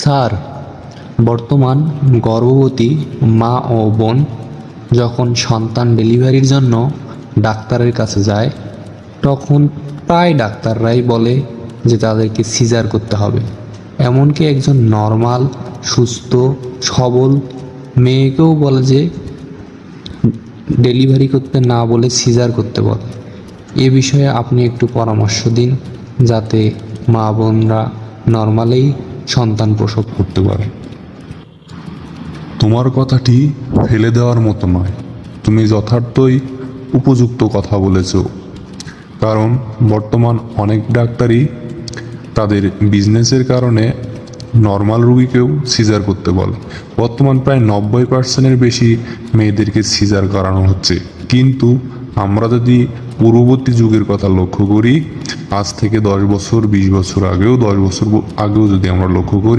Sir, বর্তমান গর্ভবতী মা ও বোন যখন সন্তান ডেলিভারির জন্য ডাক্তারের কাছে যায়, তখন প্রায় ডাক্তাররাই বলে যে তাদেরকে সিজার করতে হবে। এমনকি একজন নর্মাল সুস্থ সবল মেয়েকেও বলে যে ডেলিভারি করতে না বলে সিজার করতে বলে। এ বিষয়ে আপনি একটু পরামর্শ দিন, যাতে মা বোনরা নর্মালেই সন্তান প্রসব করতে পারে। তোমার কথাটি ফেলে দেওয়ার মতো নয়, তুমি যথার্থই উপযুক্ত কথা বলেছ। কারণ বর্তমান অনেক ডাক্তারই তাদের বিজনেসের কারণে নর্মাল রুগীকেও সিজার করতে বলে। বর্তমান প্রায় 90% বেশি মেয়েদেরকে সিজার করানো হচ্ছে। কিন্তু আমরা যদি পূর্ববর্তী যুগের কথা লক্ষ্য করি, আজ থেকে 10 বছর 20 বছর আগেও 10 বছর আগেও যদি আমরা লক্ষ্য করি,